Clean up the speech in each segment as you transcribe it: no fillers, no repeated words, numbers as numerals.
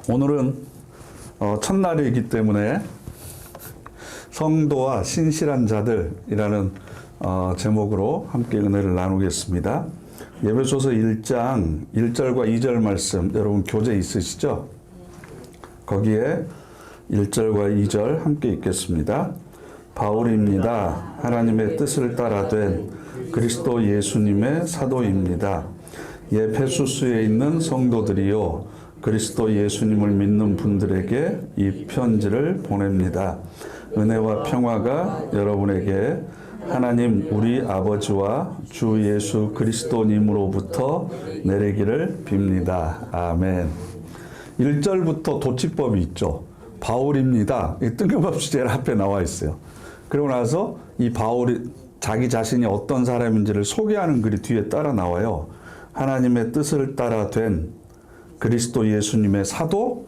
오늘은 첫날이기 때문에 성도와 신실한 자들이라는 제목으로 함께 은혜를 나누겠습니다. 에베소서 1장 1절과 2절 말씀 여러분 교재 있으시죠? 거기에 1절과 2절 함께 읽겠습니다. 바울입니다. 하나님의 뜻을 따라 된 그리스도 예수님의 사도입니다. 에베소서에 있는 성도들이요 그리스도 예수님을 믿는 분들에게 이 편지를 보냅니다. 은혜와 평화가 여러분에게 하나님 우리 아버지와 주 예수 그리스도님으로부터 내리기를 빕니다. 아멘. 1절부터 도치법이 있죠. 바울입니다. 뜬금없이 제일 앞에 나와 있어요. 그러고 나서 이 바울이 자기 자신이 어떤 사람인지를 소개하는 글이 뒤에 따라 나와요. 하나님의 뜻을 따라 된 그리스도 예수님의 사도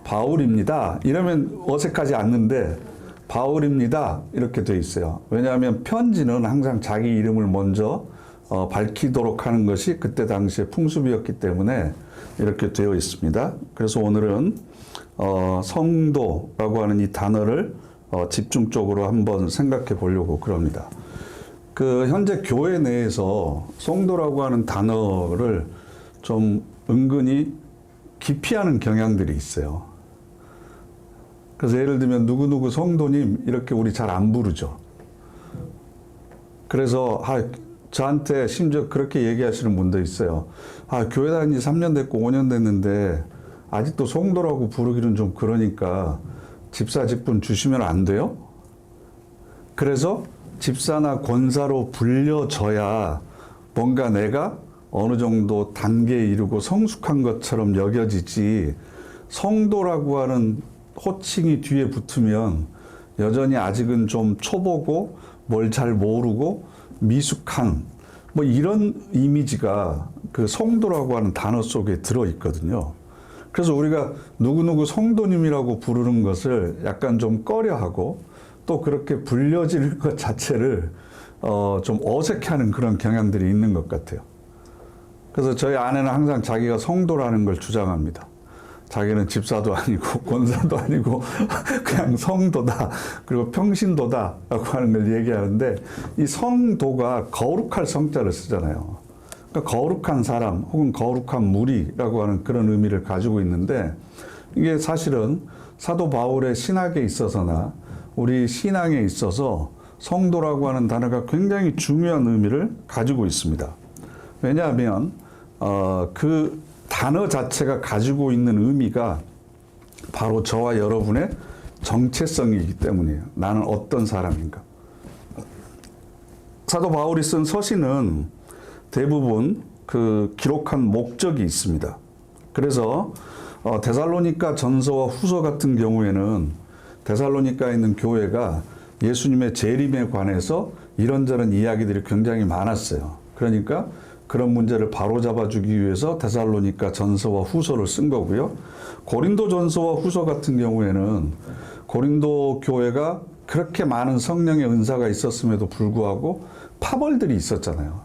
바울입니다. 이러면 어색하지 않는데 바울입니다. 이렇게 돼 있어요. 왜냐하면 편지는 항상 자기 이름을 먼저 밝히도록 하는 것이 그때 당시의 풍습이었기 때문에 이렇게 되어 있습니다. 그래서 오늘은 성도라고 하는 이 단어를 집중적으로 한번 생각해 보려고 그럽니다. 현재 교회 내에서 성도라고 하는 단어를 좀 은근히 기피하는 경향들이 있어요. 그래서 예를 들면 누구누구 성도님 이렇게 우리 잘 안 부르죠. 그래서 저한테 심지어 그렇게 얘기하시는 분도 있어요. 교회 다닌 지 3년 됐고 5년 됐는데 아직도 성도라고 부르기는 좀 그러니까 집사 직분 주시면 안 돼요? 그래서 집사나 권사로 불려져야 뭔가 내가 어느 정도 단계에 이르고 성숙한 것처럼 여겨지지 성도라고 하는 호칭이 뒤에 붙으면 여전히 아직은 좀 초보고 뭘 잘 모르고 미숙한 뭐 이런 이미지가 그 성도라고 하는 단어 속에 들어있거든요. 그래서 우리가 누구누구 성도님이라고 부르는 것을 약간 좀 꺼려하고 또 그렇게 불려질 것 자체를 좀 어색해하는 그런 경향들이 있는 것 같아요. 그래서 저희 아내는 항상 자기가 성도라는 걸 주장합니다. 자기는 집사도 아니고 권사도 아니고 그냥 성도다 그리고 평신도다 라고 하는 걸 얘기하는데 이 성도가 거룩할 성자를 쓰잖아요. 그러니까 거룩한 사람 혹은 거룩한 무리라고 하는 그런 의미를 가지고 있는데 이게 사실은 사도 바울의 신학에 있어서나 우리 신앙에 있어서 성도라고 하는 단어가 굉장히 중요한 의미를 가지고 있습니다. 왜냐하면 그 단어 자체가 가지고 있는 의미가 바로 저와 여러분의 정체성이기 때문이에요. 나는 어떤 사람인가. 사도 바울이 쓴 서신은 대부분 기록한 목적이 있습니다. 그래서 데살로니가 전서와 후서 같은 경우에는 데살로니가에 있는 교회가 예수님의 재림에 관해서 이런저런 이야기들이 굉장히 많았어요. 그러니까 그런 문제를 바로잡아 주기 위해서 데살로니가 전서와 후서를 쓴 거고요. 고린도 전서와 후서 같은 경우에는 고린도 교회가 그렇게 많은 성령의 은사가 있었음에도 불구하고 파벌들이 있었잖아요.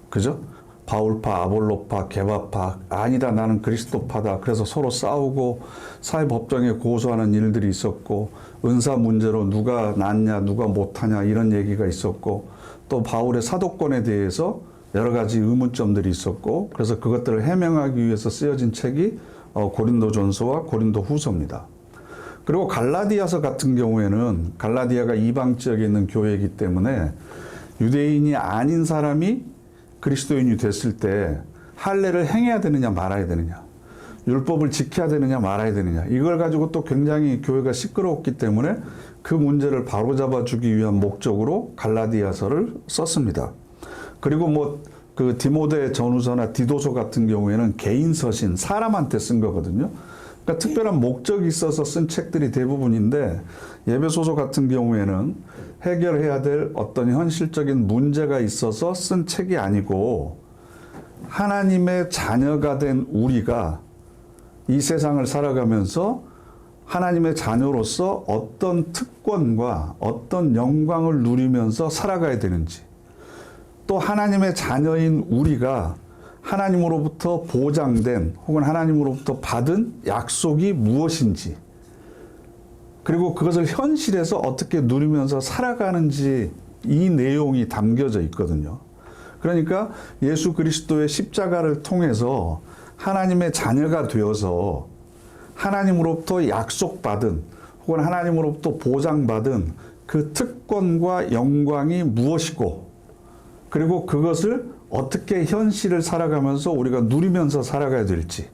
그죠? 바울파, 아볼로파, 게바파, 아니다 나는 그리스도파다. 그래서 서로 싸우고 사회법정에 고소하는 일들이 있었고 은사 문제로 누가 낫냐 누가 못하냐 이런 얘기가 있었고 또 바울의 사도권에 대해서 여러 가지 의문점들이 있었고 그래서 그것들을 해명하기 위해서 쓰여진 책이 고린도전서와 고린도후서입니다. 그리고 갈라디아서 같은 경우에는 갈라디아가 이방 지역에 있는 교회이기 때문에 유대인이 아닌 사람이 그리스도인이 됐을 때 할례를 행해야 되느냐 말아야 되느냐 율법을 지켜야 되느냐 말아야 되느냐 이걸 가지고 또 굉장히 교회가 시끄러웠기 때문에 그 문제를 바로잡아 주기 위한 목적으로 갈라디아서를 썼습니다. 그리고 디모데 전후서나 디도서 같은 경우에는 개인 서신, 사람한테 쓴 거거든요. 그러니까 특별한 목적이 있어서 쓴 책들이 대부분인데 에베소서 같은 경우에는 해결해야 될 어떤 현실적인 문제가 있어서 쓴 책이 아니고 하나님의 자녀가 된 우리가 이 세상을 살아가면서 하나님의 자녀로서 어떤 특권과 어떤 영광을 누리면서 살아가야 되는지 또 하나님의 자녀인 우리가 하나님으로부터 보장된 혹은 하나님으로부터 받은 약속이 무엇인지, 그리고 그것을 현실에서 어떻게 누리면서 살아가는지, 이 내용이 담겨져 있거든요. 그러니까 예수 그리스도의 십자가를 통해서 하나님의 자녀가 되어서 하나님으로부터 약속받은 혹은 하나님으로부터 보장받은 그 특권과 영광이 무엇이고, 그리고 그것을 어떻게 현실을 살아가면서 우리가 누리면서 살아가야 될지,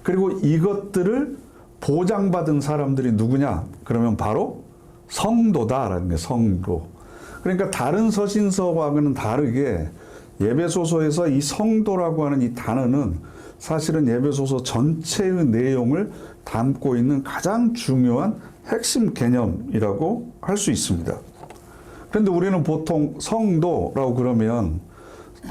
그리고 이것들을 보장받은 사람들이 누구냐? 그러면 바로 성도다라는 게 성도. 그러니까 다른 서신서와는 다르게 예배소서에서 이 성도라고 하는 이 단어는 사실은 예배소서 전체의 내용을 담고 있는 가장 중요한 핵심 개념이라고 할 수 있습니다. 그런데 우리는 보통 성도라고 그러면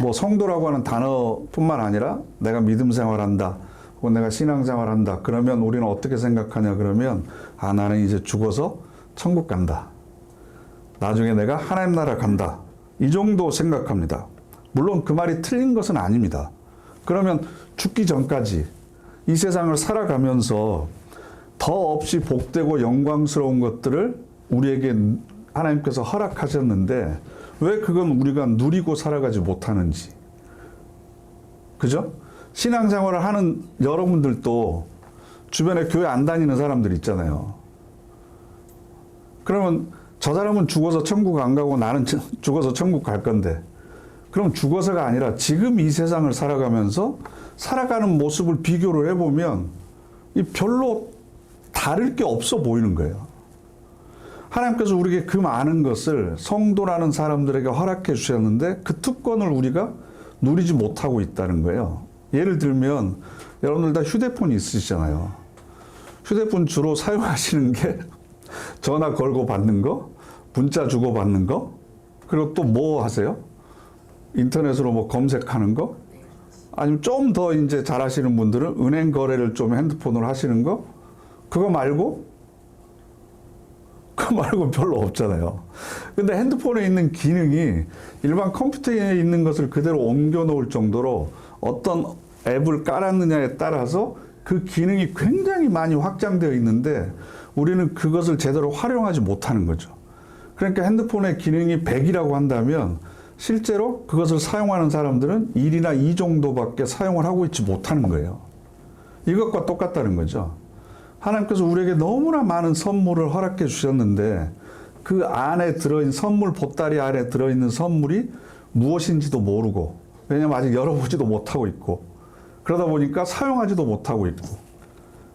뭐 성도라고 하는 단어뿐만 아니라 내가 믿음 생활한다 혹은 내가 신앙 생활한다 그러면 우리는 어떻게 생각하냐 그러면 나는 이제 죽어서 천국 간다. 나중에 내가 하나님 나라 간다. 이 정도 생각합니다. 물론 그 말이 틀린 것은 아닙니다. 그러면 죽기 전까지 이 세상을 살아가면서 더 없이 복되고 영광스러운 것들을 우리에게 하나님께서 허락하셨는데 왜 그건 우리가 누리고 살아가지 못하는지. 그죠? 신앙생활을 하는 여러분들도 주변에 교회 안 다니는 사람들 있잖아요. 그러면 저 사람은 죽어서 천국 안 가고 나는 죽어서 천국 갈 건데, 그럼 죽어서가 아니라 지금 이 세상을 살아가면서 살아가는 모습을 비교를 해보면 이 별로 다를 게 없어 보이는 거예요. 하나님께서 우리에게 그 많은 것을 성도라는 사람들에게 허락해 주셨는데 그 특권을 우리가 누리지 못하고 있다는 거예요. 예를 들면 여러분들 다 휴대폰이 있으시잖아요. 휴대폰 주로 사용하시는 게 전화 걸고 받는 거, 문자 주고 받는 거, 그리고 또 뭐 하세요? 인터넷으로 뭐 검색하는 거? 아니면 좀 더 이제 잘 하시는 분들은 은행 거래를 좀 핸드폰으로 하시는 거? 그거 말고 별로 없잖아요. 근데 핸드폰에 있는 기능이 일반 컴퓨터에 있는 것을 그대로 옮겨 놓을 정도로 어떤 앱을 깔았느냐에 따라서 그 기능이 굉장히 많이 확장되어 있는데 우리는 그것을 제대로 활용하지 못하는 거죠. 그러니까 핸드폰의 기능이 100이라고 한다면 실제로 그것을 사용하는 사람들은 1이나 2 정도밖에 사용을 하고 있지 못하는 거예요. 이것과 똑같다는 거죠. 하나님께서 우리에게 너무나 많은 선물을 허락해 주셨는데 그 안에 들어있는 선물 보따리 안에 들어있는 선물이 무엇인지도 모르고, 왜냐면 아직 열어보지도 못하고 있고, 그러다 보니까 사용하지도 못하고 있고,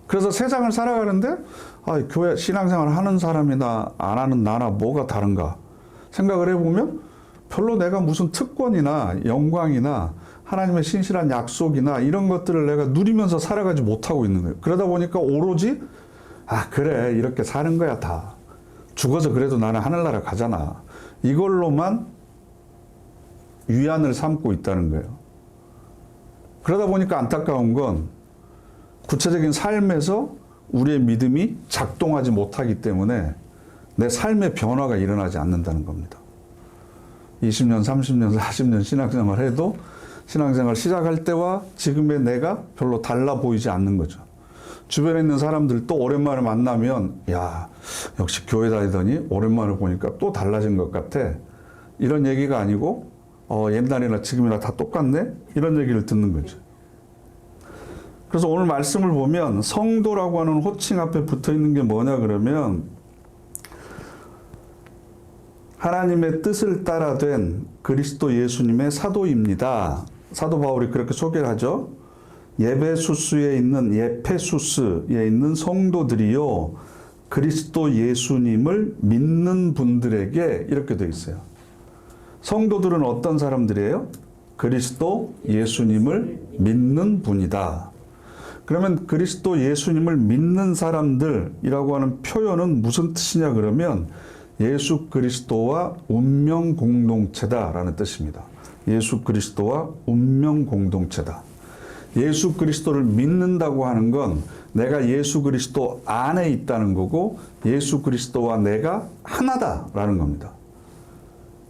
그래서 세상을 살아가는데 교회 신앙생활 하는 사람이나 안 하는 나나 뭐가 다른가 생각을 해보면 별로 내가 무슨 특권이나 영광이나 하나님의 신실한 약속이나 이런 것들을 내가 누리면서 살아가지 못하고 있는 거예요. 그러다 보니까 오로지 그래 이렇게 사는 거야 다. 죽어서 그래도 나는 하늘나라 가잖아. 이걸로만 위안을 삼고 있다는 거예요. 그러다 보니까 안타까운 건 구체적인 삶에서 우리의 믿음이 작동하지 못하기 때문에 내 삶의 변화가 일어나지 않는다는 겁니다. 20년, 30년, 40년 신앙생활 해도 신앙생활 시작할 때와 지금의 내가 별로 달라 보이지 않는 거죠. 주변에 있는 사람들도 오랜만에 만나면 야, 역시 교회 다니더니 오랜만에 보니까 또 달라진 것 같아. 이런 얘기가 아니고 옛날이나 지금이나 다 똑같네? 이런 얘기를 듣는 거죠. 그래서 오늘 말씀을 보면 성도라고 하는 호칭 앞에 붙어 있는 게 뭐냐 그러면 하나님의 뜻을 따라 된 그리스도 예수님의 사도입니다. 사도 바울이 그렇게 소개를 하죠. 예배수스에 있는 예페수스에 있는 성도들이요 그리스도 예수님을 믿는 분들에게 이렇게 되어 있어요. 성도들은 어떤 사람들이에요? 그리스도 예수님을 믿는 분이다. 그러면 그리스도 예수님을 믿는 사람들이라고 하는 표현은 무슨 뜻이냐 그러면 예수 그리스도와 운명 공동체다라는 뜻입니다. 예수 그리스도와 운명 공동체다. 예수 그리스도를 믿는다고 하는 건 내가 예수 그리스도 안에 있다는 거고 예수 그리스도와 내가 하나다라는 겁니다.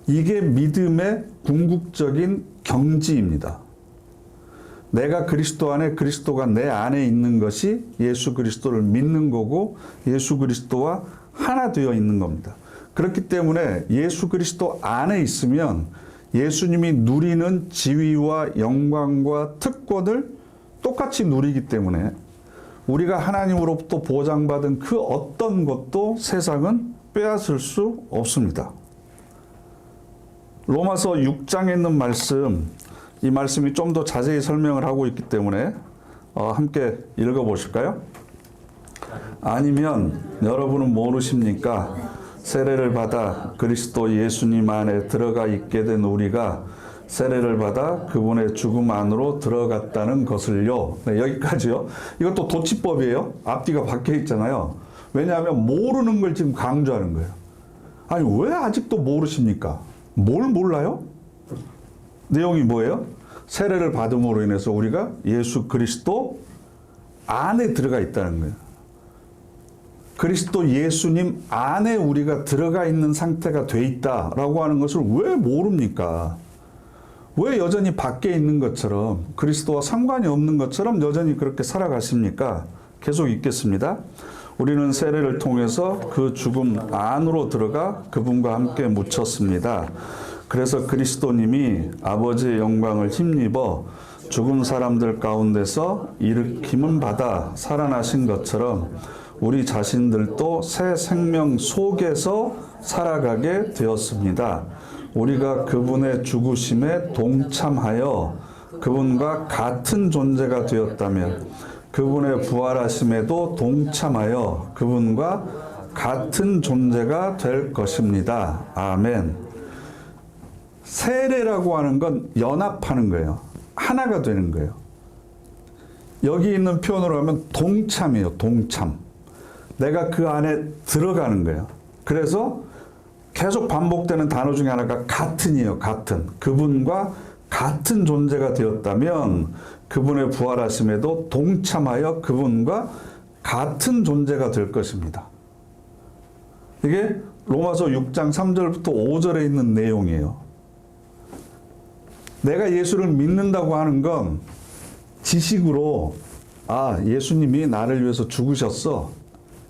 이게 믿음의 궁극적인 경지입니다. 내가 그리스도 안에, 그리스도가 내 안에 있는 것이 예수 그리스도를 믿는 거고 예수 그리스도와 하나 되어 있는 겁니다. 그렇기 때문에 예수 그리스도 안에 있으면 예수님이 누리는 지위와 영광과 특권을 똑같이 누리기 때문에 우리가 하나님으로부터 보장받은 그 어떤 것도 세상은 빼앗을 수 없습니다. 로마서 6장에 있는 말씀, 이 말씀이 좀 더 자세히 설명을 하고 있기 때문에 함께 읽어보실까요? 아니면 여러분은 모르십니까? 세례를 받아 그리스도 예수님 안에 들어가 있게 된 우리가 세례를 받아 그분의 죽음 안으로 들어갔다는 것을요. 네, 여기까지요. 이것도 도치법이에요. 앞뒤가 바뀌어 있잖아요. 왜냐하면 모르는 걸 지금 강조하는 거예요. 아니 왜 아직도 모르십니까? 뭘 몰라요? 내용이 뭐예요? 세례를 받음으로 인해서 우리가 예수 그리스도 안에 들어가 있다는 거예요. 그리스도 예수님 안에 우리가 들어가 있는 상태가 돼 있다라고 하는 것을 왜 모릅니까? 왜 여전히 밖에 있는 것처럼 그리스도와 상관이 없는 것처럼 여전히 그렇게 살아가십니까? 계속 읽겠습니다. 우리는 세례를 통해서 그 죽음 안으로 들어가 그분과 함께 묻혔습니다. 그래서 그리스도님이 아버지의 영광을 힘입어 죽은 사람들 가운데서 일으킴을 받아 살아나신 것처럼 우리 자신들도 새 생명 속에서 살아가게 되었습니다. 우리가 그분의 죽으심에 동참하여 그분과 같은 존재가 되었다면 그분의 부활하심에도 동참하여 그분과 같은 존재가 될 것입니다. 아멘. 세례라고 하는 건 연합하는 거예요. 하나가 되는 거예요. 여기 있는 표현으로 하면 동참이에요. 동참. 내가 그 안에 들어가는 거예요. 그래서 계속 반복되는 단어 중에 하나가 같은이에요. 같은. 그분과 같은 존재가 되었다면 그분의 부활하심에도 동참하여 그분과 같은 존재가 될 것입니다. 이게 로마서 6장 3절부터 5절에 있는 내용이에요. 내가 예수를 믿는다고 하는 건 지식으로 예수님이 나를 위해서 죽으셨어.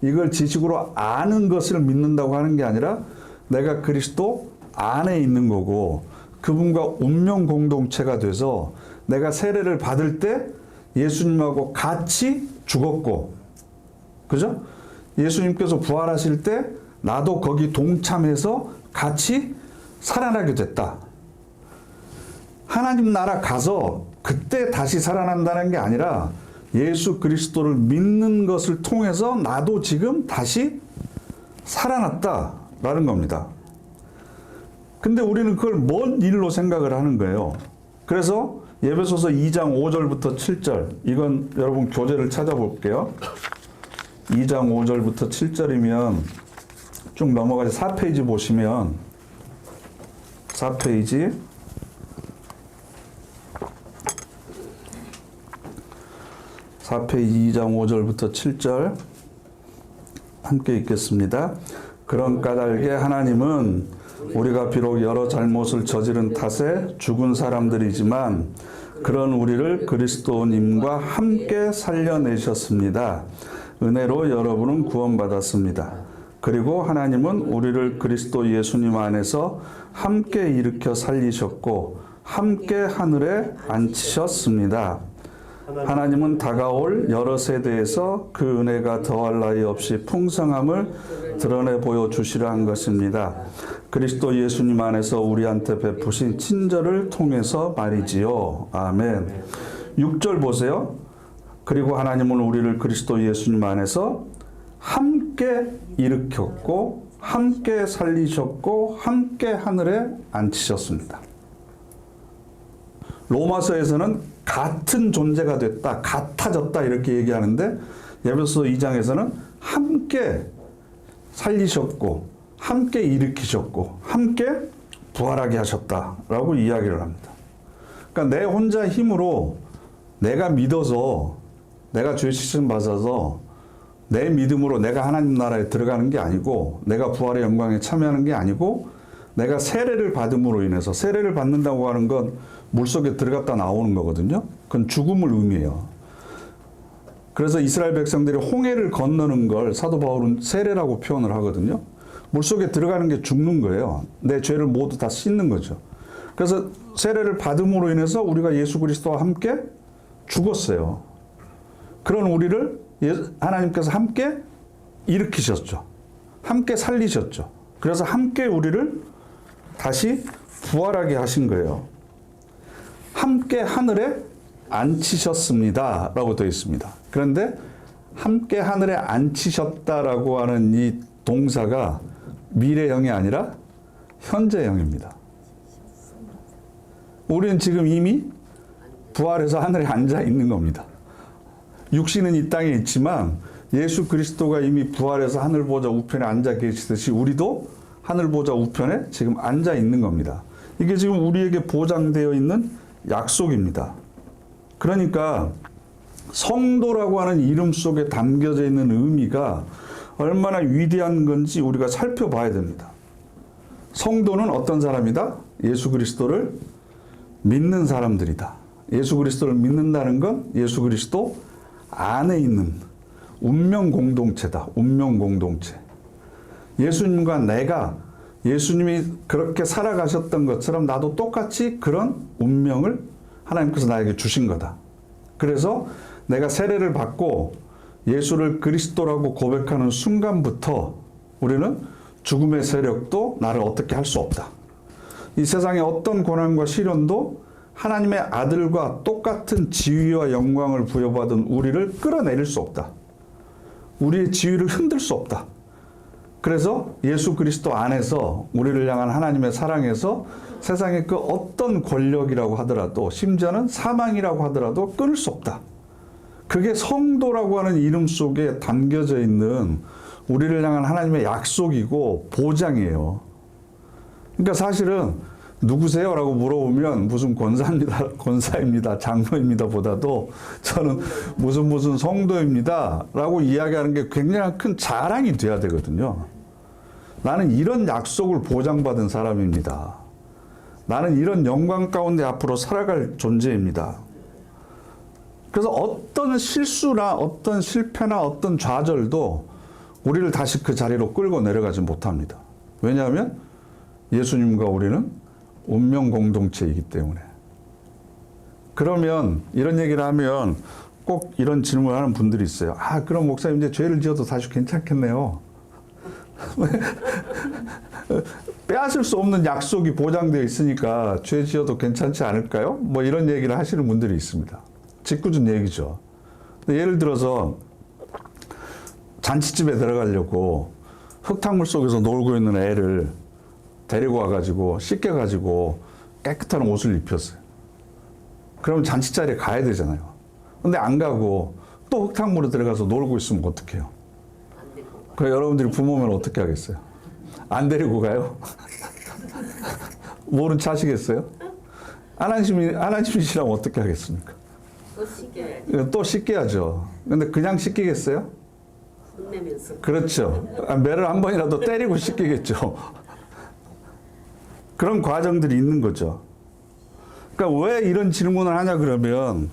이걸 지식으로 아는 것을 믿는다고 하는 게 아니라 내가 그리스도 안에 있는 거고 그분과 운명 공동체가 돼서 내가 세례를 받을 때 예수님하고 같이 죽었고, 그죠? 예수님께서 부활하실 때 나도 거기 동참해서 같이 살아나게 됐다. 하나님 나라 가서 그때 다시 살아난다는 게 아니라 예수 그리스도를 믿는 것을 통해서 나도 지금 다시 살아났다라는 겁니다. 근데 우리는 그걸 먼 일로 생각을 하는 거예요. 그래서 에베소서 2장 5절부터 7절, 이건 여러분 교재를 찾아볼게요. 2장 5절부터 7절이면 쭉 넘어가서 4페이지 보시면 4페이지 4페이지 2장 5절부터 7절 함께 읽겠습니다. 그런 까닭에 하나님은 우리가 비록 여러 잘못을 저지른 탓에 죽은 사람들이지만 그런 우리를 그리스도님과 함께 살려내셨습니다. 은혜로 여러분은 구원받았습니다. 그리고 하나님은 우리를 그리스도 예수님 안에서 함께 일으켜 살리셨고 함께 하늘에 앉히셨습니다. 하나님은 다가올 여러 세대에서 그 은혜가 더할 나위 없이 풍성함을 드러내 보여주시려 한 것입니다. 그리스도 예수님 안에서 우리한테 베푸신 친절을 통해서 말이지요. 아멘. 6절 보세요. 그리고 하나님은 우리를 그리스도 예수님 안에서 함께 일으켰고 함께 살리셨고 함께 하늘에 앉히셨습니다. 로마서에서는 같은 존재가 됐다, 같아졌다 이렇게 얘기하는데 에베소서 2장에서는 함께 살리셨고 함께 일으키셨고 함께 부활하게 하셨다라고 이야기를 합니다. 그러니까 내 혼자 힘으로 내가 믿어서 내가 죄 씻음 받아서 내 믿음으로 내가 하나님 나라에 들어가는 게 아니고 내가 부활의 영광에 참여하는 게 아니고 내가 세례를 받음으로 인해서 세례를 받는다고 하는 건 물속에 들어갔다 나오는 거거든요. 그건 죽음을 의미해요. 그래서 이스라엘 백성들이 홍해를 건너는 걸 사도 바울은 세례라고 표현을 하거든요. 물속에 들어가는 게 죽는 거예요. 내 죄를 모두 다 씻는 거죠. 그래서 세례를 받음으로 인해서 우리가 예수 그리스도와 함께 죽었어요. 그런 우리를 하나님께서 함께 일으키셨죠. 함께 살리셨죠. 그래서 함께 우리를 다시 부활하게 하신 거예요. 함께 하늘에 앉히셨습니다. 라고 되어 있습니다. 그런데 함께 하늘에 앉히셨다라고 하는 이 동사가 미래형이 아니라 현재형입니다. 우리는 지금 이미 부활해서 하늘에 앉아 있는 겁니다. 육신은 이 땅에 있지만 예수 그리스도가 이미 부활해서 하늘 보좌 우편에 앉아 계시듯이 우리도 하늘 보좌 우편에 지금 앉아 있는 겁니다. 이게 지금 우리에게 보장되어 있는 약속입니다. 그러니까 성도라고 하는 이름 속에 담겨져 있는 의미가 얼마나 위대한 건지 우리가 살펴봐야 됩니다. 성도는 어떤 사람이다? 예수 그리스도를 믿는 사람들이다. 예수 그리스도를 믿는다는 건 예수 그리스도 안에 있는 운명 공동체다. 운명 공동체. 예수님과 내가 예수님이 그렇게 살아가셨던 것처럼 나도 똑같이 그런 운명을 하나님께서 나에게 주신 거다. 그래서 내가 세례를 받고 예수를 그리스도라고 고백하는 순간부터 우리는 죽음의 세력도 나를 어떻게 할 수 없다. 이 세상의 어떤 고난과 시련도 하나님의 아들과 똑같은 지위와 영광을 부여받은 우리를 끌어내릴 수 없다. 우리의 지위를 흔들 수 없다. 그래서 예수 그리스도 안에서 우리를 향한 하나님의 사랑에서 세상의 그 어떤 권력이라고 하더라도 심지어는 사망이라고 하더라도 끊을 수 없다. 그게 성도라고 하는 이름 속에 담겨져 있는 우리를 향한 하나님의 약속이고 보장이에요. 그러니까 사실은 누구세요? 라고 물어보면 무슨 권사입니다, 장로입니다 보다도 저는 무슨 성도입니다 라고 이야기하는 게 굉장히 큰 자랑이 돼야 되거든요. 나는 이런 약속을 보장받은 사람입니다. 나는 이런 영광 가운데 앞으로 살아갈 존재입니다. 그래서 어떤 실수나 어떤 실패나 어떤 좌절도 우리를 다시 그 자리로 끌고 내려가지 못합니다. 왜냐하면 예수님과 우리는 운명 공동체이기 때문에. 그러면 이런 얘기를 하면 꼭 이런 질문을 하는 분들이 있어요. 아, 그럼 목사님 이제 죄를 지어도 다시 괜찮겠네요. 빼앗을 수 없는 약속이 보장되어 있으니까 죄 지어도 괜찮지 않을까요? 뭐 이런 얘기를 하시는 분들이 있습니다. 짓궂은 얘기죠. 예를 들어서 잔치집에 들어가려고 흙탕물 속에서 놀고 있는 애를 데리고 와가지고 씻겨가지고 깨끗한 옷을 입혔어요. 그럼 잔치 자리에 가야 되잖아요. 근데 안 가고 또 흙탕물에 들어가서 놀고 있으면 어떡해요? 그 여러분들이 부모면 어떻게 하겠어요? 안 데리고 가요? 모른 체 하시겠어요? 하나님이시라면 어떻게 하겠습니까? 또 씻겨야지. 또 씻겨야죠. 근데 그냥 씻기겠어요? 혼내면서. 그렇죠. 매를 한 번이라도 때리고 씻기겠죠. 그런 과정들이 있는 거죠. 그러니까 왜 이런 질문을 하냐 그러면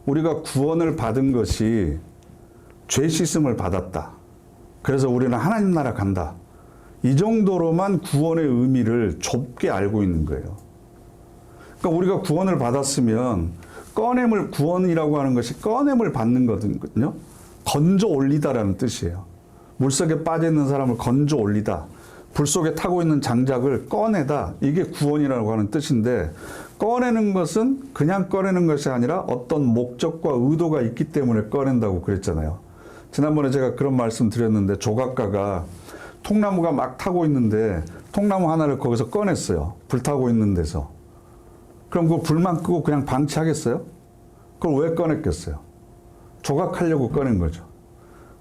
우리가 구원을 받은 것이 죄 씻음을 받았다. 그래서 우리는 하나님 나라 간다. 이 정도로만 구원의 의미를 좁게 알고 있는 거예요. 그러니까 우리가 구원을 받았으면 구원이라고 하는 것이 꺼냄을 받는 거거든요. 건져 올리다라는 뜻이에요. 물속에 빠져 있는 사람을 건져 올리다. 불 속에 타고 있는 장작을 꺼내다. 이게 구원이라고 하는 뜻인데 꺼내는 것은 그냥 꺼내는 것이 아니라 어떤 목적과 의도가 있기 때문에 꺼낸다고 그랬잖아요. 지난번에 제가 그런 말씀 드렸는데 조각가가 통나무가 막 타고 있는데 통나무 하나를 거기서 꺼냈어요. 불 타고 있는 데서. 그럼 그 불만 끄고 그냥 방치하겠어요? 그걸 왜 꺼냈겠어요? 조각하려고 꺼낸 거죠.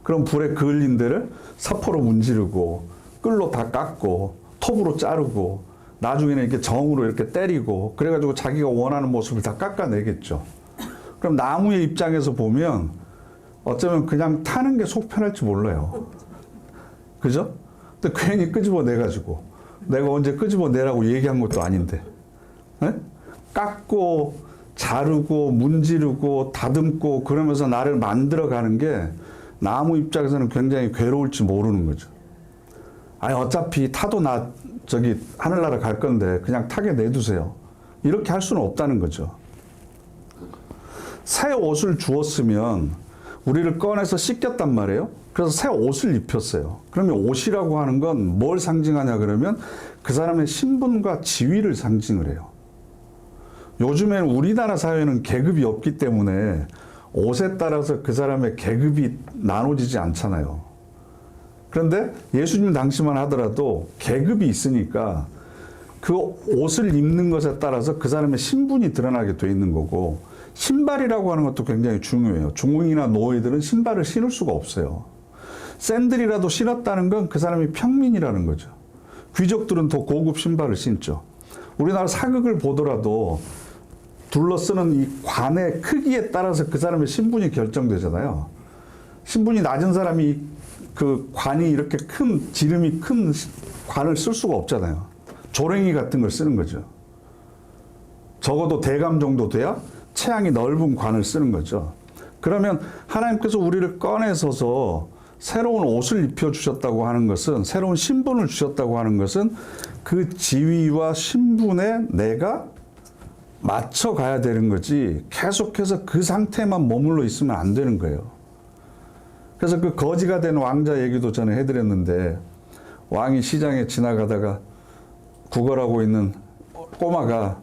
그럼 불에 그을린 데를 사포로 문지르고 끌로 다 깎고 톱으로 자르고 나중에는 이렇게 정으로 이렇게 때리고 그래가지고 자기가 원하는 모습을 다 깎아내겠죠. 그럼 나무의 입장에서 보면 어쩌면 그냥 타는 게 속 편할지 몰라요. 그죠? 근데 괜히 끄집어내가지고 내가 언제 끄집어내라고 얘기한 것도 아닌데 네? 깎고 자르고 문지르고 다듬고 그러면서 나를 만들어가는 게 나무 입장에서는 굉장히 괴로울지 모르는 거죠. 아니 어차피 타도 나 저기 하늘나라 갈 건데 그냥 타게 내두세요. 이렇게 할 수는 없다는 거죠. 새 옷을 주었으면 우리를 꺼내서 씻겼단 말이에요. 그래서 새 옷을 입혔어요. 그러면 옷이라고 하는 건 뭘 상징하냐 그러면 그 사람의 신분과 지위를 상징을 해요. 요즘에는 우리나라 사회는 계급이 없기 때문에 옷에 따라서 그 사람의 계급이 나눠지지 않잖아요. 그런데 예수님 당시만 하더라도 계급이 있으니까 그 옷을 입는 것에 따라서 그 사람의 신분이 드러나게 돼 있는 거고, 신발이라고 하는 것도 굉장히 중요해요. 중흥이나 노예들은 신발을 신을 수가 없어요. 샌들이라도 신었다는 건 그 사람이 평민이라는 거죠. 귀족들은 더 고급 신발을 신죠. 우리나라 사극을 보더라도 둘러쓰는 이 관의 크기에 따라서 그 사람의 신분이 결정되잖아요. 신분이 낮은 사람이 그 관이 이렇게 큰, 지름이 큰 관을 쓸 수가 없잖아요. 조랭이 같은 걸 쓰는 거죠. 적어도 대감 정도 돼야 체향이 넓은 관을 쓰는 거죠. 그러면 하나님께서 우리를 꺼내서서 새로운 옷을 입혀주셨다고 하는 것은, 새로운 신분을 주셨다고 하는 것은 그 지위와 신분에 내가 맞춰가야 되는 거지 계속해서 그 상태만 머물러 있으면 안 되는 거예요. 그래서 그 거지가 된 왕자 얘기도 전에 해드렸는데, 왕이 시장에 지나가다가 구걸하고 있는 꼬마가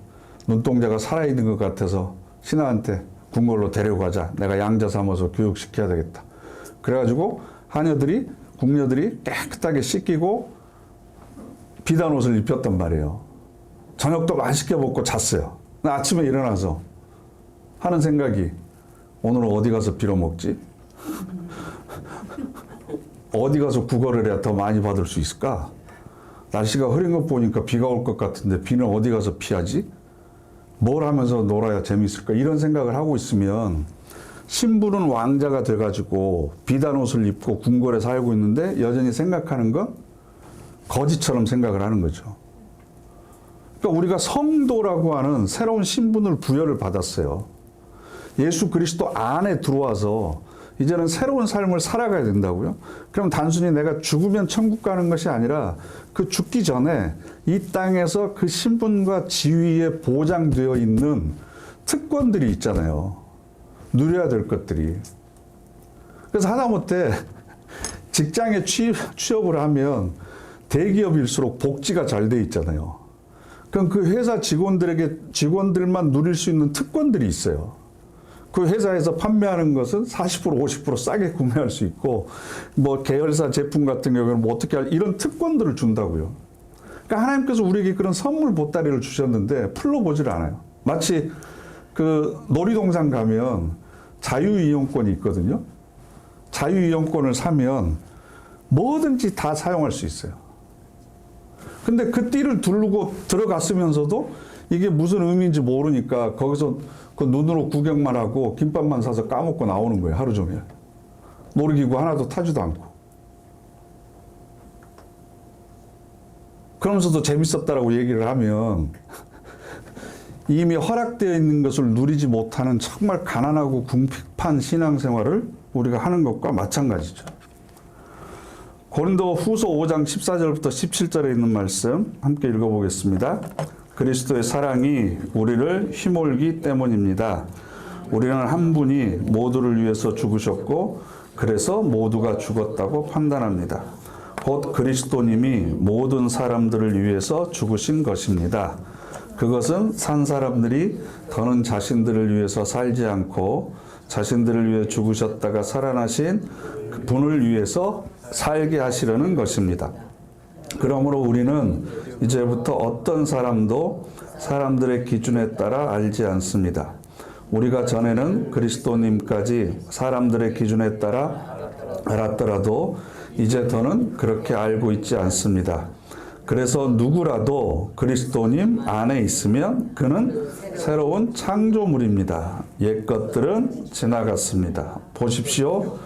눈동자가 살아있는 것 같아서 신하한테 궁궐로 데려가자. 내가 양자 삼아서 교육시켜야 되겠다. 그래가지고 하녀들이, 궁녀들이 깨끗하게 씻기고 비단 옷을 입혔단 말이에요. 저녁도 맛있게 먹고 잤어요. 아침에 일어나서 하는 생각이, 오늘은 어디 가서 빌어먹지? 어디 가서 구걸을 해야 더 많이 받을 수 있을까? 날씨가 흐린 것 보니까 비가 올 것 같은데 비는 어디 가서 피하지? 뭘 하면서 놀아야 재미있을까? 이런 생각을 하고 있으면 신부는 왕자가 돼가지고 비단 옷을 입고 궁궐에 살고 있는데 여전히 생각하는 건 거지처럼 생각을 하는 거죠. 그러니까 우리가 성도라고 하는 새로운 신분을 부여를 받았어요. 예수 그리스도 안에 들어와서 이제는 새로운 삶을 살아가야 된다고요? 그럼 단순히 내가 죽으면 천국 가는 것이 아니라 그 죽기 전에 이 땅에서 그 신분과 지위에 보장되어 있는 특권들이 있잖아요. 누려야 될 것들이. 그래서 하다못해 직장에 취업을 하면 대기업일수록 복지가 잘 돼 있잖아요. 그럼 그 회사 직원들만 누릴 수 있는 특권들이 있어요. 그 회사에서 판매하는 것은 40%, 50% 싸게 구매할 수 있고, 뭐 계열사 제품 같은 경우는 뭐 어떻게 이런 특권들을 준다고요. 그러니까 하나님께서 우리에게 그런 선물 보따리를 주셨는데 풀러보질 않아요. 마치 그 놀이동산 가면 자유이용권이 있거든요. 자유이용권을 사면 뭐든지 다 사용할 수 있어요. 근데 그 띠를 두르고 들어갔으면서도 이게 무슨 의미인지 모르니까 거기서 그 눈으로 구경만 하고 김밥만 사서 까먹고 나오는 거예요. 하루 종일. 놀이기구 하나도 타지도 않고. 그러면서도 재밌었다라고 얘기를 하면 이미 허락되어 있는 것을 누리지 못하는 정말 가난하고 궁핍한 신앙생활을 우리가 하는 것과 마찬가지죠. 고린도 후서 5장 14절부터 17절에 있는 말씀 함께 읽어보겠습니다. 그리스도의 사랑이 우리를 휘몰기 때문입니다. 우리는 한 분이 모두를 위해서 죽으셨고 그래서 모두가 죽었다고 판단합니다. 곧 그리스도님이 모든 사람들을 위해서 죽으신 것입니다. 그것은 산 사람들이 더는 자신들을 위해서 살지 않고 자신들을 위해 죽으셨다가 살아나신 그 분을 위해서 살게 하시려는 것입니다. 그러므로 우리는 이제부터 어떤 사람도 사람들의 기준에 따라 알지 않습니다. 우리가 전에는 그리스도님까지 사람들의 기준에 따라 알았더라도 이제 더는 그렇게 알고 있지 않습니다. 그래서 누구라도 그리스도님 안에 있으면 그는 새로운 창조물입니다. 옛 것들은 지나갔습니다. 보십시오.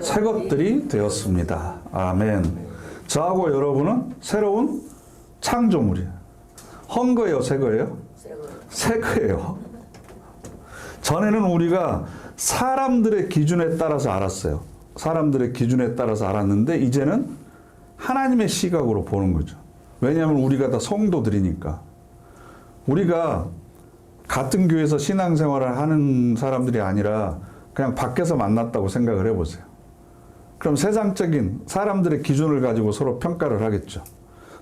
새 것들이 되었습니다. 아멘. 저하고 여러분은 새로운 창조물이에요. 헌 거예요, 새 거예요? 새 거예요. 전에는 우리가 사람들의 기준에 따라서 알았어요. 사람들의 기준에 따라서 알았는데 이제는 하나님의 시각으로 보는 거죠. 왜냐하면 우리가 다 성도들이니까. 우리가 같은 교회에서 신앙생활을 하는 사람들이 아니라 그냥 밖에서 만났다고 생각을 해보세요. 그럼 세상적인 사람들의 기준을 가지고 서로 평가를 하겠죠.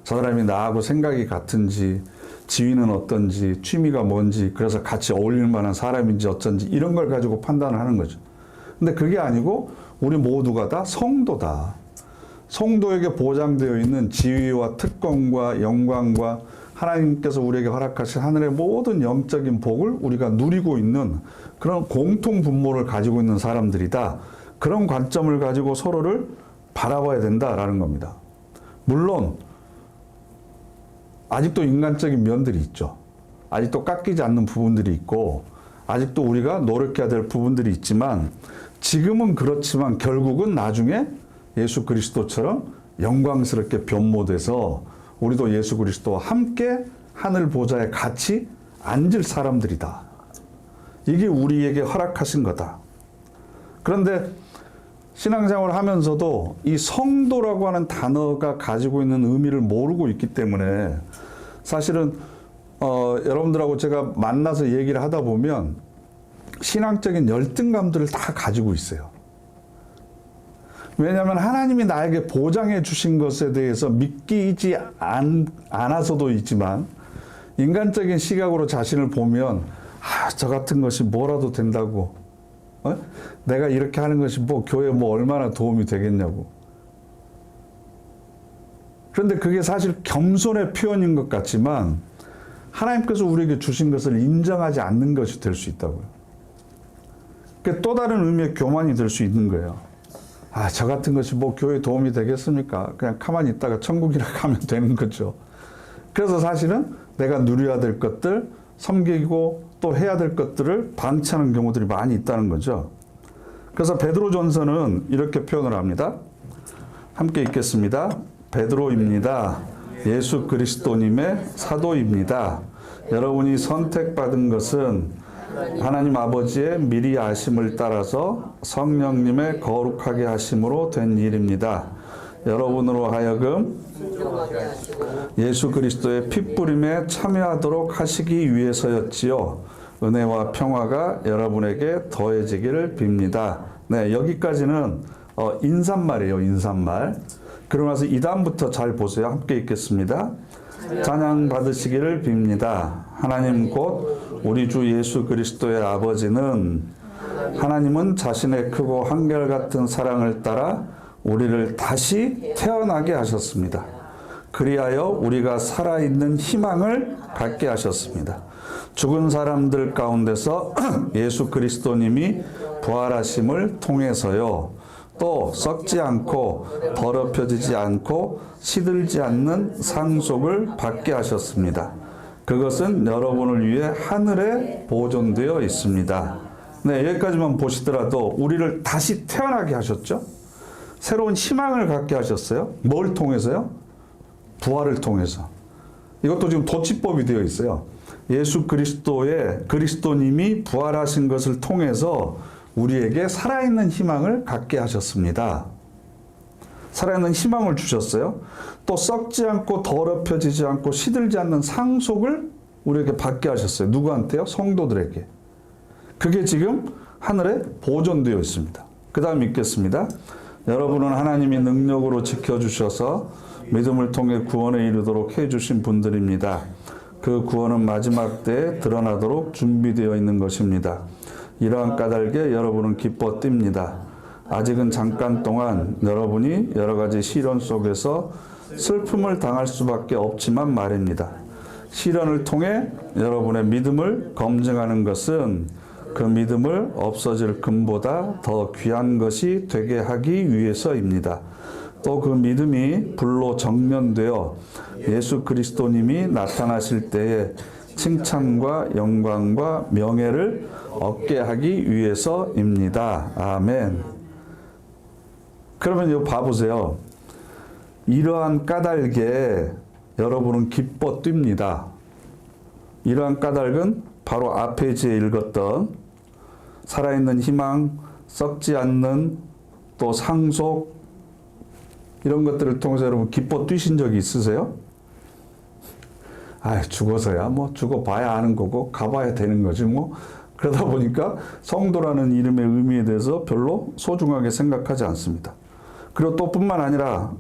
저 사람이 나하고 생각이 같은지, 지위는 어떤지, 취미가 뭔지, 그래서 같이 어울릴 만한 사람인지 어쩐지 이런 걸 가지고 판단을 하는 거죠. 근데 그게 아니고 우리 모두가 다 성도다. 성도에게 보장되어 있는 지위와 특권과 영광과 하나님께서 우리에게 허락하신 하늘의 모든 영적인 복을 우리가 누리고 있는 그런 공통 분모를 가지고 있는 사람들이다. 그런 관점을 가지고 서로를 바라봐야 된다라는 겁니다. 물론 아직도 인간적인 면들이 있죠. 아직도 깎이지 않는 부분들이 있고 아직도 우리가 노력해야 될 부분들이 있지만 지금은 그렇지만 결국은 나중에 예수 그리스도처럼 영광스럽게 변모돼서 우리도 예수 그리스도와 함께 하늘 보좌에 같이 앉을 사람들이다. 이게 우리에게 허락하신 거다. 그런데 신앙생활을 하면서도 이 성도라고 하는 단어가 가지고 있는 의미를 모르고 있기 때문에 사실은 여러분들하고 제가 만나서 얘기를 하다 보면 신앙적인 열등감들을 다 가지고 있어요. 왜냐하면 하나님이 나에게 보장해 주신 것에 대해서 믿기지 않아서도 있지만 인간적인 시각으로 자신을 보면 저 같은 것이 뭐라도 된다고 내가 이렇게 하는 것이 뭐 교회에 뭐 얼마나 도움이 되겠냐고. 그런데 그게 사실 겸손의 표현인 것 같지만 하나님께서 우리에게 주신 것을 인정하지 않는 것이 될 수 있다고요. 그게 또 다른 의미의 교만이 될 수 있는 거예요. 저 같은 것이 뭐 교회에 도움이 되겠습니까? 그냥 가만히 있다가 천국이라 가면 되는 거죠. 그래서 사실은 내가 누려야 될 것들, 섬기고 또 해야 될 것들을 방치하는 경우들이 많이 있다는 거죠. 그래서 베드로전서는 이렇게 표현을 합니다. 함께 읽겠습니다. 베드로입니다. 예수 그리스도님의 사도입니다. 여러분이 선택받은 것은 하나님 아버지의 미리 아심을 따라서 성령님의 거룩하게 하심으로 된 일입니다. 여러분으로 하여금 예수 그리스도의 핏부림에 참여하도록 하시기 위해서였지요. 은혜와 평화가 여러분에게 더해지기를 빕니다. 네, 여기까지는 인사말이에요. 인사말. 그러고 나서 2단부터 잘 보세요. 함께 읽겠습니다. 찬양 받으시기를 빕니다. 하나님 곧 우리 주 예수 그리스도의 아버지는 하나님은 자신의 크고 한결같은 사랑을 따라 우리를 다시 태어나게 하셨습니다. 그리하여 우리가 살아있는 희망을 갖게 하셨습니다. 죽은 사람들 가운데서 예수 그리스도님이 부활하심을 통해서요. 또 썩지 않고 더럽혀지지 않고 시들지 않는 상속을 받게 하셨습니다. 그것은 여러분을 위해 하늘에 보존되어 있습니다. 네, 여기까지만 보시더라도 우리를 다시 태어나게 하셨죠? 새로운 희망을 갖게 하셨어요. 뭘 통해서요? 부활을 통해서. 이것도 지금 도치법이 되어 있어요. 예수 그리스도님이 부활하신 것을 통해서 우리에게 살아있는 희망을 갖게 하셨습니다. 살아있는 희망을 주셨어요. 또 썩지 않고 더럽혀지지 않고 시들지 않는 상속을 우리에게 받게 하셨어요. 누구한테요? 성도들에게. 그게 지금 하늘에 보존되어 있습니다. 그 다음 읽겠습니다. 여러분은 하나님이 능력으로 지켜주셔서 믿음을 통해 구원에 이르도록 해주신 분들입니다. 그 구원은 마지막 때에 드러나도록 준비되어 있는 것입니다. 이러한 까닭에 여러분은 기뻐 뜁니다. 아직은 잠깐 동안 여러분이 여러 가지 시련 속에서 슬픔을 당할 수밖에 없지만 말입니다. 시련을 통해 여러분의 믿음을 검증하는 것은 그 믿음을 없어질 금보다 더 귀한 것이 되게 하기 위해서입니다. 또 그 믿음이 불로 정련되어 예수 그리스도님이 나타나실 때에 칭찬과 영광과 명예를 얻게 하기 위해서입니다. 아멘. 그러면 이거 봐보세요. 이러한 까닭에 여러분은 기뻐 뜁니다. 이러한 까닭은 바로 앞에 제 읽었던 살아있는 희망, 썩지 않는 또 상속, 이런 것들을 통해서 여러분 기뻐 뛰신 적이 있으세요? 아, 죽어서야 뭐 죽어봐야 아는 거고 가봐야 되는 거지 뭐. 그러다 보니까 성도라는 이름의 의미에 대해서 별로 소중하게 생각하지 않습니다. 그리고 또 뿐만 아니라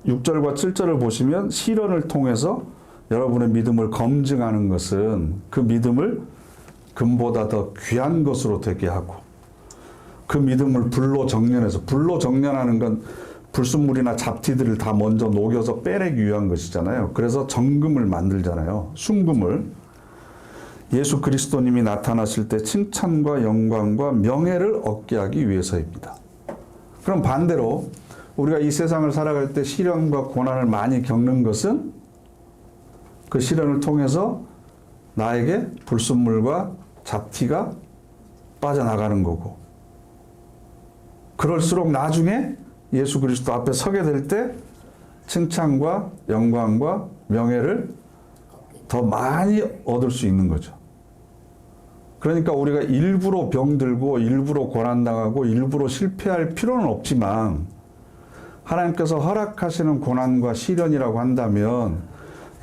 6절과 7절을 보시면 시련을 통해서 여러분의 믿음을 검증하는 것은 그 믿음을 금보다 더 귀한 것으로 되게 하고, 그 믿음을 불로 정련해서, 불로 정련하는 건 불순물이나 잡티들을 다 먼저 녹여서 빼내기 위한 것이잖아요. 그래서 정금을 만들잖아요. 순금을. 예수 그리스도님이 나타나실 때 칭찬과 영광과 명예를 얻게 하기 위해서입니다. 그럼 반대로 우리가 이 세상을 살아갈 때 시련과 고난을 많이 겪는 것은 그 시련을 통해서 나에게 불순물과 잡티가 빠져나가는 거고, 그럴수록 나중에 예수 그리스도 앞에 서게 될 때 칭찬과 영광과 명예를 더 많이 얻을 수 있는 거죠. 그러니까 우리가 일부러 병들고 일부러 고난당하고 일부러 실패할 필요는 없지만, 하나님께서 허락하시는 고난과 시련이라고 한다면,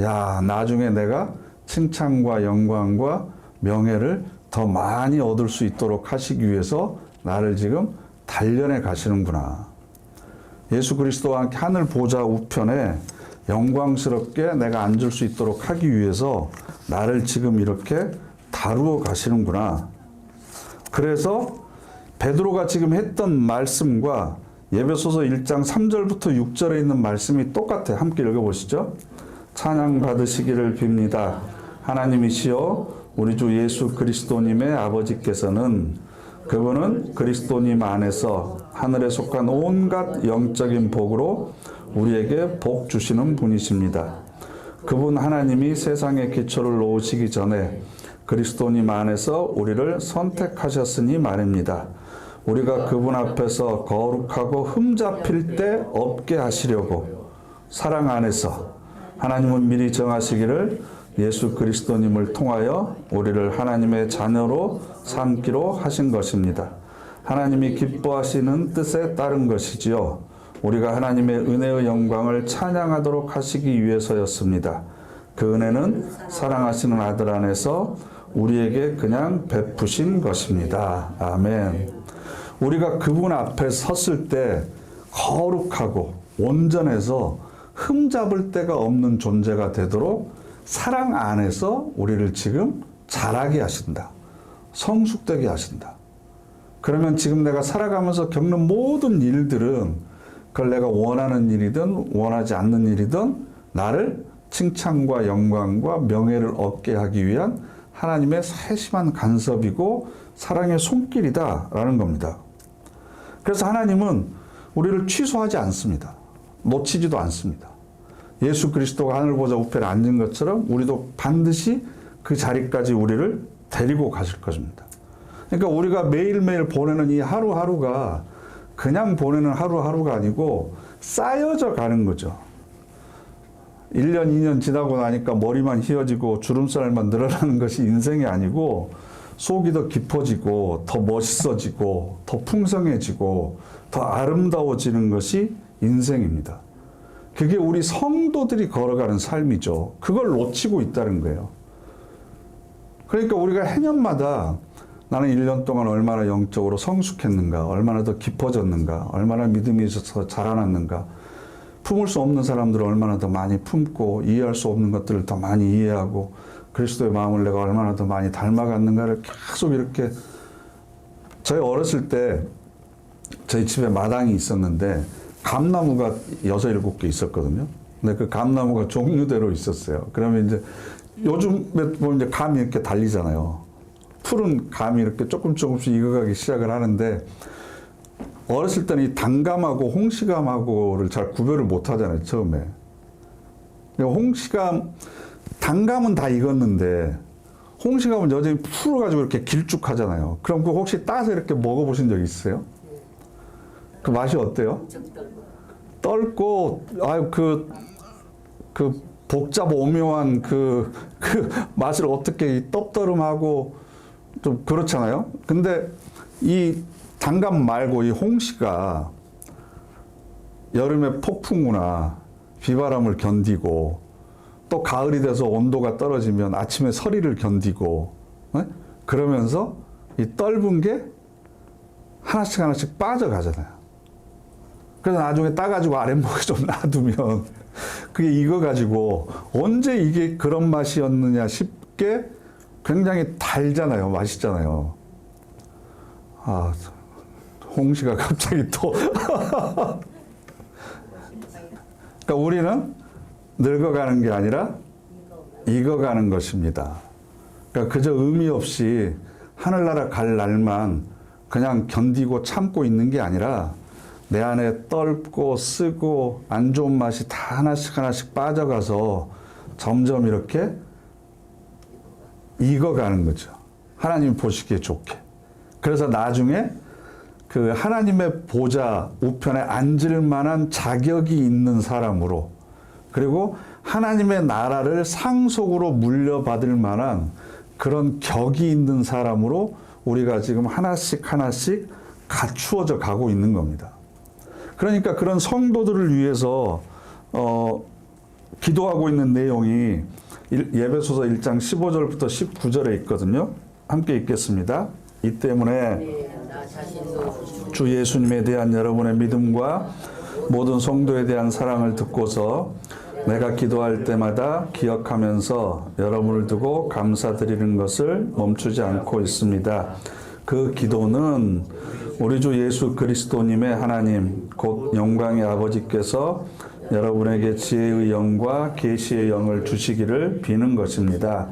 야, 나중에 내가 칭찬과 영광과 명예를 더 많이 얻을 수 있도록 하시기 위해서 나를 지금 단련해 가시는구나. 예수 그리스도와 함께 하늘 보좌 우편에 영광스럽게 내가 앉을 수 있도록 하기 위해서 나를 지금 이렇게 다루어 가시는구나. 그래서 베드로가 지금 했던 말씀과 에베소서 1장 3절부터 6절에 있는 말씀이 똑같아요. 함께 읽어보시죠. 찬양 받으시기를 빕니다. 하나님이시여 우리 주 예수 그리스도님의 아버지께서는, 그분은 그리스도님 안에서 하늘에 속한 온갖 영적인 복으로 우리에게 복 주시는 분이십니다. 그분 하나님이 세상의 기초를 놓으시기 전에 그리스도님 안에서 우리를 선택하셨으니 말입니다. 우리가 그분 앞에서 거룩하고 흠잡힐 데 없게 하시려고 사랑 안에서 하나님은 미리 정하시기를 예수 그리스도님을 통하여 우리를 하나님의 자녀로 삼기로 하신 것입니다. 하나님이 기뻐하시는 뜻에 따른 것이지요. 우리가 하나님의 은혜의 영광을 찬양하도록 하시기 위해서였습니다. 그 은혜는 사랑하시는 아들 안에서 우리에게 그냥 베푸신 것입니다. 아멘. 우리가 그분 앞에 섰을 때 거룩하고 온전해서 흠잡을 데가 없는 존재가 되도록 사랑 안에서 우리를 지금 자라게 하신다. 성숙되게 하신다. 그러면 지금 내가 살아가면서 겪는 모든 일들은, 그걸 내가 원하는 일이든 원하지 않는 일이든 나를 칭찬과 영광과 명예를 얻게 하기 위한 하나님의 세심한 간섭이고 사랑의 손길이다라는 겁니다. 그래서 하나님은 우리를 취소하지 않습니다. 놓치지도 않습니다. 예수 그리스도가 하늘 보좌 우편에 앉은 것처럼 우리도 반드시 그 자리까지 우리를 데리고 가실 것입니다. 그러니까 우리가 매일매일 보내는 이 하루하루가 그냥 보내는 하루하루가 아니고 쌓여져 가는 거죠. 1년, 2년 지나고 나니까 머리만 휘어지고 주름살만 늘어나는 것이 인생이 아니고, 속이 더 깊어지고 더 멋있어지고 더 풍성해지고 더 아름다워지는 것이 인생입니다. 그게 우리 성도들이 걸어가는 삶이죠. 그걸 놓치고 있다는 거예요. 그러니까 우리가 해년마다 나는 1년 동안 얼마나 영적으로 성숙했는가, 얼마나 더 깊어졌는가, 얼마나 믿음이 있어서 자라났는가, 품을 수 없는 사람들을 얼마나 더 많이 품고 이해할 수 없는 것들을 더 많이 이해하고 그리스도의 마음을 내가 얼마나 더 많이 닮아갔는가를 계속 이렇게. 저희 어렸을 때 저희 집에 마당이 있었는데 감나무가 6, 7개 있었거든요. 근데 그 감나무가 종류대로 있었어요. 그러면 이제 요즘에 보면 이제 감이 이렇게 달리잖아요. 푸른 감이 이렇게 조금씩 익어가기 시작을 하는데, 어렸을 때는 이 단감하고 홍시감하고를 잘 구별을 못 하잖아요, 처음에. 홍시감, 단감은 다 익었는데, 홍시감은 여전히 풀어가지고 이렇게 길쭉하잖아요. 그럼 그 혹시 따서 이렇게 먹어보신 적 있으세요? 그 맛이 어때요? 떫고, 아유, 그 복잡 오묘한 그 맛을 어떻게 떡더름하고 좀 그렇잖아요. 근데 이 단감 말고 이 홍시가 여름에 폭풍우나 비바람을 견디고 또 가을이 돼서 온도가 떨어지면 아침에 서리를 견디고 그러면서 이 떫은 게 하나씩 하나씩 빠져가잖아요. 그래서 나중에 따가지고 아랫목에 좀 놔두면 그게 익어가지고 언제 이게 그런 맛이었느냐 싶게 굉장히 달잖아요. 맛있잖아요. 아, 홍시가 갑자기 또. 그러니까 우리는 늙어가는 게 아니라 익어가는 것입니다. 그러니까 그저 의미 없이 하늘나라 갈 날만 그냥 견디고 참고 있는 게 아니라 내 안에 떫고 쓰고 안 좋은 맛이 다 하나씩 하나씩 빠져가서 점점 이렇게 익어가는 거죠. 하나님이 보시기에 좋게. 그래서 나중에 그 하나님의 보좌 우편에 앉을 만한 자격이 있는 사람으로, 그리고 하나님의 나라를 상속으로 물려받을 만한 그런 격이 있는 사람으로 우리가 지금 하나씩 하나씩 갖추어져 가고 있는 겁니다. 그러니까 그런 성도들을 위해서 기도하고 있는 내용이 예배소서 1장 15절부터 19절에 있거든요. 함께 읽겠습니다. 이 때문에 주 예수님에 대한 여러분의 믿음과 모든 성도에 대한 사랑을 듣고서 내가 기도할 때마다 기억하면서 여러분을 두고 감사드리는 것을 멈추지 않고 있습니다. 그 기도는 우리 주 예수 그리스도님의 하나님 곧 영광의 아버지께서 여러분에게 지혜의 영과 계시의 영을 주시기를 비는 것입니다.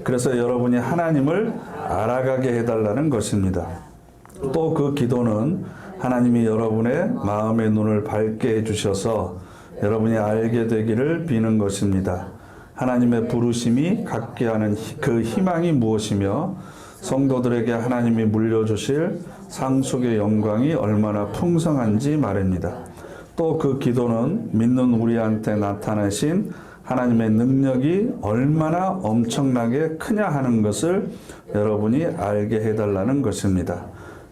그래서 여러분이 하나님을 알아가게 해달라는 것입니다. 또 그 기도는 하나님이 여러분의 마음의 눈을 밝게 해주셔서 여러분이 알게 되기를 비는 것입니다. 하나님의 부르심이 갖게 하는 그 희망이 무엇이며 성도들에게 하나님이 물려주실 상속의 영광이 얼마나 풍성한지 말입니다. 또 그 기도는 믿는 우리한테 나타나신 하나님의 능력이 얼마나 엄청나게 크냐 하는 것을 여러분이 알게 해달라는 것입니다.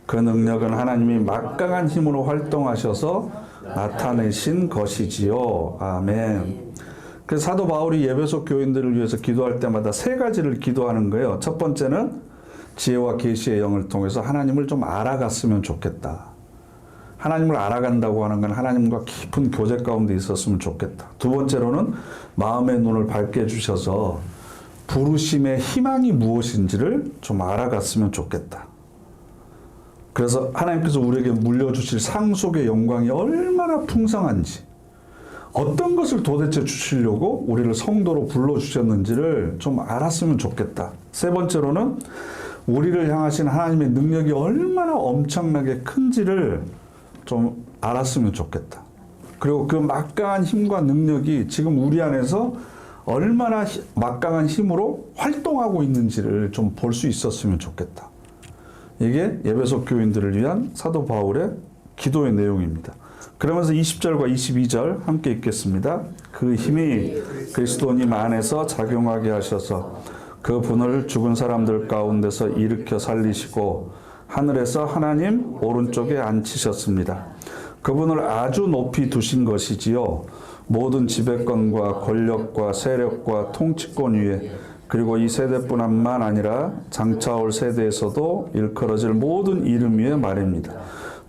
그 능력은 하나님이 막강한 힘으로 활동하셔서 나타내신 것이지요. 아멘. 그래서 사도 바울이 예배소 교인들을 위해서 기도할 때마다 세 가지를 기도하는 거예요. 첫 번째는 지혜와 계시의 영을 통해서 하나님을 좀 알아갔으면 좋겠다. 하나님을 알아간다고 하는 건 하나님과 깊은 교제 가운데 있었으면 좋겠다. 두 번째로는 마음의 눈을 밝게 해주셔서 부르심의 희망이 무엇인지를 좀 알아갔으면 좋겠다. 그래서 하나님께서 우리에게 물려주실 상속의 영광이 얼마나 풍성한지, 어떤 것을 도대체 주시려고 우리를 성도로 불러주셨는지를 좀 알았으면 좋겠다. 세 번째로는 우리를 향하신 하나님의 능력이 얼마나 엄청나게 큰지를 좀 알았으면 좋겠다. 그리고 그 막강한 힘과 능력이 지금 우리 안에서 얼마나 막강한 힘으로 활동하고 있는지를 좀 볼 수 있었으면 좋겠다. 이게 예배소 교인들을 위한 사도 바울의 기도의 내용입니다. 그러면서 20절과 22절 함께 읽겠습니다. 그 힘이 그리스도님 안에서 작용하게 하셔서 그 분을 죽은 사람들 가운데서 일으켜 살리시고 하늘에서 하나님 오른쪽에 앉히셨습니다. 그분을 아주 높이 두신 것이지요. 모든 지배권과 권력과 세력과 통치권 위에, 그리고 이 세대뿐만 아니라 장차 올 세대에서도 일컬어질 모든 이름 위에 말입니다.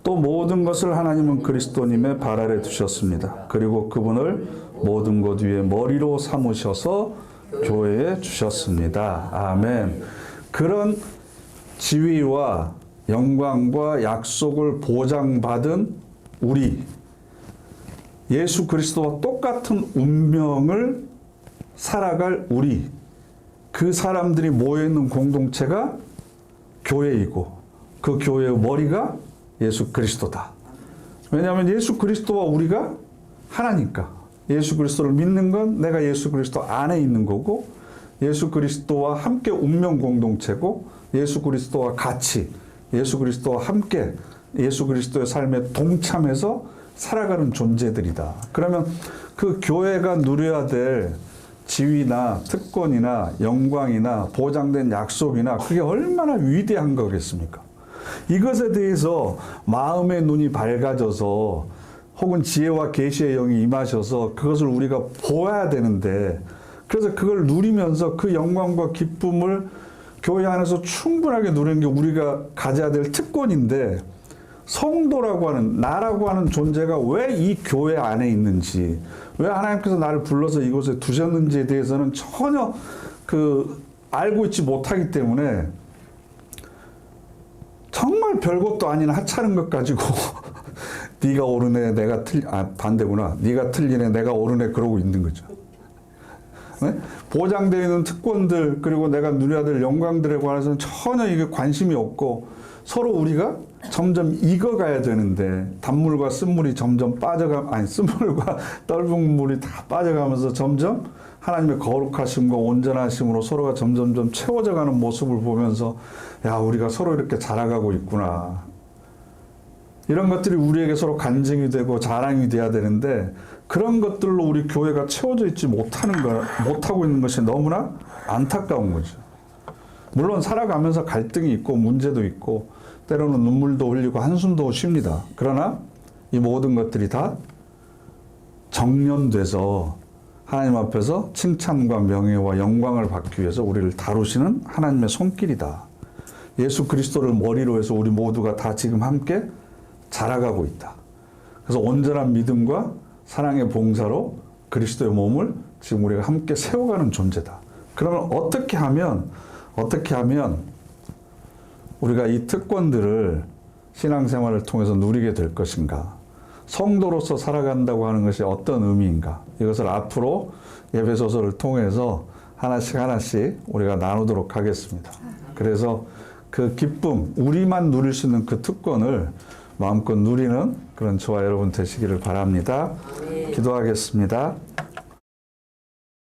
또 모든 것을 하나님은 그리스도님의 발 아래 두셨습니다. 그리고 그분을 모든 것 위에 머리로 삼으셔서 교회에 주셨습니다. 아멘. 그런 지위와 영광과 약속을 보장받은 우리, 예수 그리스도와 똑같은 운명을 살아갈 우리, 그 사람들이 모여있는 공동체가 교회이고 그 교회의 머리가 예수 그리스도다. 왜냐하면 예수 그리스도와 우리가 하나니까. 예수 그리스도를 믿는 건 내가 예수 그리스도 안에 있는 거고, 예수 그리스도와 함께 운명 공동체고, 예수 그리스도와 같이, 예수 그리스도와 함께 예수 그리스도의 삶에 동참해서 살아가는 존재들이다. 그러면 그 교회가 누려야 될 지위나 특권이나 영광이나 보장된 약속이나 그게 얼마나 위대한 거겠습니까? 이것에 대해서 마음의 눈이 밝아져서 혹은 지혜와 계시의 영이 임하셔서 그것을 우리가 보아야 되는데, 그래서 그걸 누리면서 그 영광과 기쁨을 교회 안에서 충분하게 누리는 게 우리가 가져야 될 특권인데, 성도라고 하는, 나라고 하는 존재가 왜 이 교회 안에 있는지, 왜 하나님께서 나를 불러서 이곳에 두셨는지에 대해서는 전혀 알고 있지 못하기 때문에 정말 별것도 아닌 하찮은 것 가지고 네가 옳으네 내가 반대구나, 네가 틀리네 내가 옳으네 그러고 있는 거죠. 네? 보장되어 있는 특권들 그리고 내가 누려야 될 영광들에 관해서는 전혀 이게 관심이 없고, 서로 우리가 점점 익어가야 되는데 단물과 쓴물이 점점 쓴물과 떫은 물이 다 빠져가면서 점점 하나님의 거룩하심과 온전하심으로 서로가 점점점 채워져가는 모습을 보면서, 야, 우리가 서로 이렇게 자라가고 있구나. 이런 것들이 우리에게 서로 간증이 되고 자랑이 돼야 되는데, 그런 것들로 우리 교회가 채워져 있지 못하고 있는 것이 너무나 안타까운 거죠. 물론 살아가면서 갈등이 있고 문제도 있고 때로는 눈물도 흘리고 한숨도 쉽니다. 그러나 이 모든 것들이 다 정련돼서 하나님 앞에서 칭찬과 명예와 영광을 받기 위해서 우리를 다루시는 하나님의 손길이다. 예수 그리스도를 머리로 해서 우리 모두가 다 지금 함께 자라가고 있다. 그래서 온전한 믿음과 사랑의 봉사로 그리스도의 몸을 지금 우리가 함께 세워가는 존재다. 그러면 어떻게 하면 우리가 이 특권들을 신앙생활을 통해서 누리게 될 것인가? 성도로서 살아간다고 하는 것이 어떤 의미인가? 이것을 앞으로 에베소서를 통해서 하나씩 우리가 나누도록 하겠습니다. 그래서 그 기쁨, 우리만 누릴 수 있는 그 특권을 마음껏 누리는 그런 저와 여러분 되시기를 바랍니다. 기도하겠습니다.